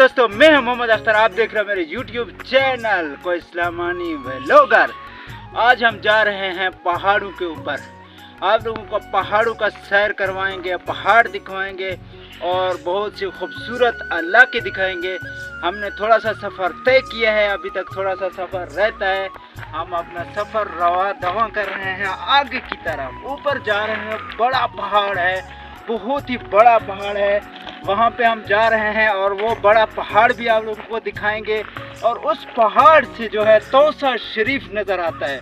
दोस्तों, मैं हूं मोहम्मद अख्तर। आप देख रहे हैं मेरे YouTube चैनल कोइस्लामानी व्लॉगर। आज हम जा रहे हैं पहाड़ों के ऊपर। आप लोगों को पहाड़ों का सैर करवाएंगे, पहाड़ दिखवाएंगे और बहुत सी खूबसूरत इलाके दिखाएंगे। हमने थोड़ा सा सफ़र तय किया है, अभी तक थोड़ा सा सफ़र रहता है। हम अपना सफ़र रवा कर रहे हैं आगे की तरफ। ऊपर जा रहे हैं, बड़ा पहाड़ है, बहुत ही बड़ा पहाड़ है, वहाँ पे हम जा रहे हैं और वो बड़ा पहाड़ भी आप लोगों को दिखाएंगे। और उस पहाड़ से जो है तौसा शरीफ नज़र आता है।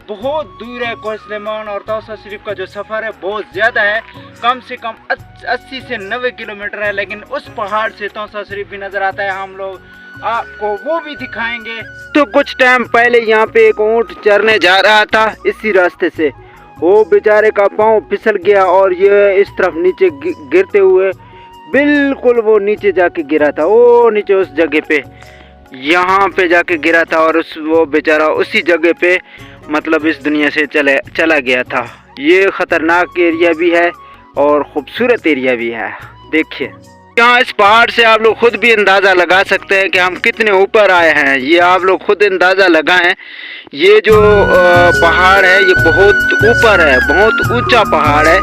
बहुत दूर है कोइस्लेमान, और तौसा शरीफ का जो सफ़र है बहुत ज़्यादा है, कम से कम 80 से 90 किलोमीटर है। लेकिन उस पहाड़ से तौसा शरीफ भी नज़र आता है। हम लोग आपको वो भी दिखाएंगे। तो कुछ टाइम पहले यहाँ पे एक ऊँट चरने जा रहा था इसी रास्ते से। वो बेचारे का पाँव फिसल गया और ये इस तरफ नीचे गिरते हुए बिल्कुल वो नीचे जाके गिरा था। वो नीचे उस जगह पे, यहाँ पे जाके गिरा था और वो बेचारा उसी जगह पे मतलब इस दुनिया से चला गया था। ये ख़तरनाक एरिया भी है और ख़ूबसूरत एरिया भी है। देखिए यहाँ इस पहाड़ से आप लोग खुद भी अंदाज़ा लगा सकते हैं कि हम कितने ऊपर आए हैं। ये आप लोग खुद अंदाज़ा लगाएं। ये जो पहाड़ है ये बहुत ऊपर है, बहुत ऊंचा पहाड़ है।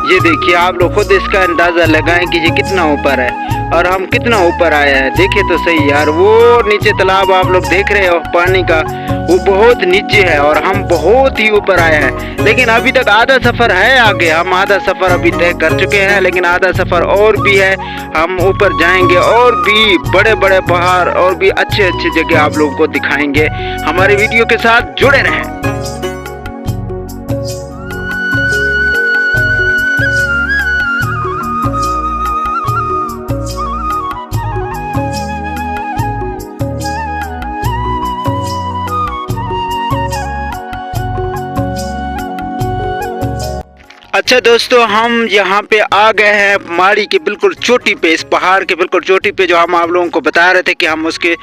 ये देखिए, आप लोग खुद इसका अंदाज़ा लगाएं कि ये कितना ऊपर है और हम कितना ऊपर आए हैं। देखिए तो सही यार, वो नीचे तालाब आप लोग देख रहे हो पानी का, वो बहुत नीचे है और हम बहुत ही ऊपर आए हैं। लेकिन अभी तक आधा सफ़र है आगे। हम आधा सफ़र अभी तय कर चुके हैं, लेकिन आधा सफ़र और भी है। हम ऊपर जाएंगे और भी बड़े बड़े पहाड़ और भी अच्छे अच्छे जगह आप लोगों को दिखाएंगे। हमारे वीडियो के साथ जुड़े रहें। अच्छा दोस्तों, हम यहाँ पे आ गए हैं पहाड़ी के बिल्कुल चोटी पे। इस पहाड़ के बिल्कुल चोटी पे जो हम आप लोगों को बता रहे थे कि हम उसके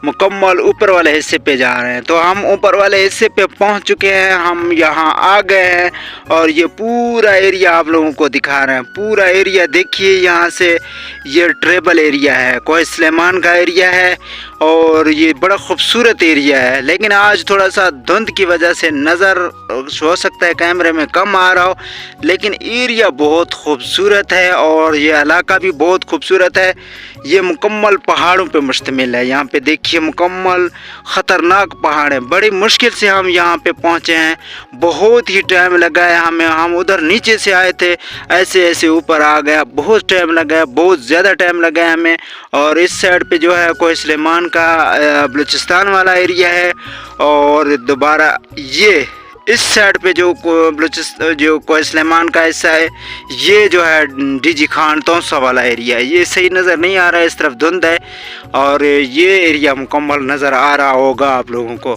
मुकम्मल ऊपर वाले हिस्से पे जा रहे हैं, तो हम ऊपर वाले हिस्से पे पहुँच चुके हैं। हम यहाँ आ गए हैं और ये पूरा एरिया आप लोगों को दिखा रहे हैं। पूरा एरिया देखिए, यहाँ से ये ट्रेबल एरिया है, कोइस्लेमान का एरिया है और ये बड़ा खूबसूरत एरिया है। लेकिन आज थोड़ा सा धुंध की वजह से नज़र हो सकता है कैमरे में कम आ रहा हो, लेकिन एरिया बहुत खूबसूरत है और ये इलाका भी बहुत खूबसूरत है। ये मुकम्मल पहाड़ों पे मुश्तमिल है। यहाँ पे देखिए मुकम्मल ख़तरनाक पहाड़ है। बड़ी मुश्किल से हम यहाँ पे पहुँचे हैं, बहुत ही टाइम लगा है हमें। हम उधर नीचे से आए थे, ऐसे ऐसे ऊपर आ गया, बहुत टाइम लगा, बहुत ज़्यादा टाइम लगा हमें। और इस साइड पे जो है कोइस्लेमान का बलूचिस्तान वाला एरिया है और दोबारा ये इस साइड पे जो कोइस्लेमान का हिस्सा है, ये जो है डीजी खान तौसा वाला एरिया है। ये सही नज़र नहीं आ रहा है, इस तरफ धुंध है और ये एरिया मुकम्मल नज़र आ रहा होगा आप लोगों को।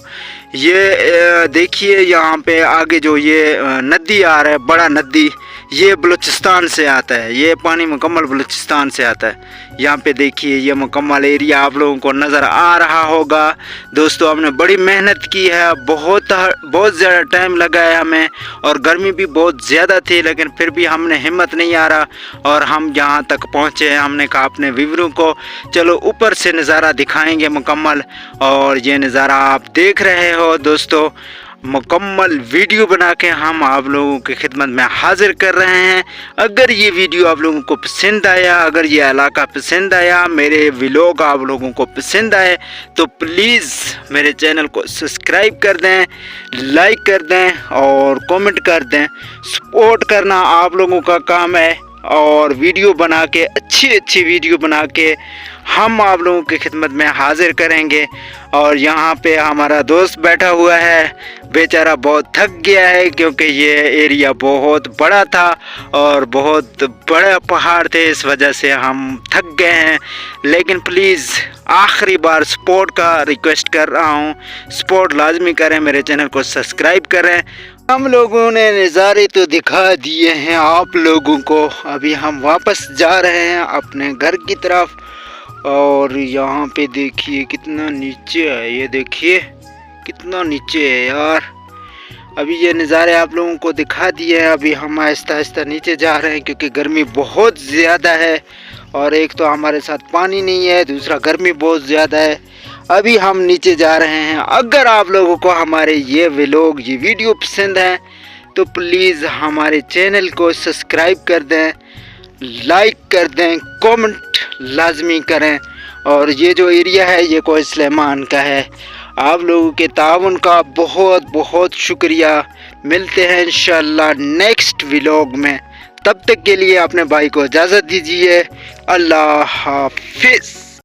ये देखिए यहाँ पे आगे जो ये नदी आ रहा है, बड़ा नदी, ये बलूचिस्तान से आता है। ये पानी मुकम्मल बलूचिस्तान से आता है। यहाँ पे देखिए ये मुकम्मल एरिया आप लोगों को नज़र आ रहा होगा। दोस्तों, हमने बड़ी मेहनत की है, बहुत ज़्यादा टाइम लगा है हमें और गर्मी भी बहुत ज़्यादा थी, लेकिन फिर भी हमने हिम्मत नहीं आ रहा और हम यहाँ तक पहुँचे हैं। हमने कहा अपने व्यूअरों को चलो ऊपर से नज़ारा दिखाएंगे मुकम्मल, और ये नज़ारा आप देख रहे हो दोस्तों। मुकम्मल वीडियो बना के हम आप लोगों की खिदमत में हाजिर कर रहे हैं। अगर ये वीडियो आप लोगों को पसंद आया, अगर ये इलाका पसंद आया, मेरे व्लॉग आप लोगों को पसंद आए, तो प्लीज़ मेरे चैनल को सब्सक्राइब कर दें, लाइक कर दें और कमेंट कर दें। सपोर्ट करना आप लोगों का काम है और वीडियो बना के अच्छी वीडियो बना के हम आप लोगों की खिदमत में हाजिर करेंगे। और यहाँ पे हमारा दोस्त बैठा हुआ है, बेचारा बहुत थक गया है क्योंकि ये एरिया बहुत बड़ा था और बहुत बड़ा पहाड़ थे, इस वजह से हम थक गए हैं। लेकिन प्लीज़ आखिरी बार सपोर्ट का रिक्वेस्ट कर रहा हूँ, सपोर्ट लाजमी करें, मेरे चैनल को सब्सक्राइब करें। हम लोगों ने नज़ारे तो दिखा दिए हैं आप लोगों को, अभी हम वापस जा रहे हैं अपने घर की तरफ। और यहाँ पे देखिए कितना नीचे है, ये देखिए कितना नीचे है यार। अभी ये नज़ारे आप लोगों को दिखा दिए हैं। अभी हम आहिस्ता आहिस्ता नीचे जा रहे हैं क्योंकि गर्मी बहुत ज़्यादा है اور ایک تو ہمارے ساتھ پانی نہیں ہے، دوسرا گرمی بہت زیادہ ہے۔ ابھی ہم نیچے جا رہے ہیں۔ اگر آپ لوگوں کو ہمارے یہ ویلوگ، یہ ویڈیو پسند ہیں تو پلیز ہمارے چینل کو سبسکرائب کر دیں، لائک کر دیں، کومنٹ لازمی کریں۔ اور یہ جو ایریا ہے یہ کوہ سلیمان کا ہے۔ آپ لوگوں کے تعاون کا بہت بہت شکریہ۔ ملتے ہیں انشاءاللہ نیکسٹ ویلوگ میں، تب تک کے لیے اپنے بھائی کو اجازت دیجیے۔ اللہ حافظ۔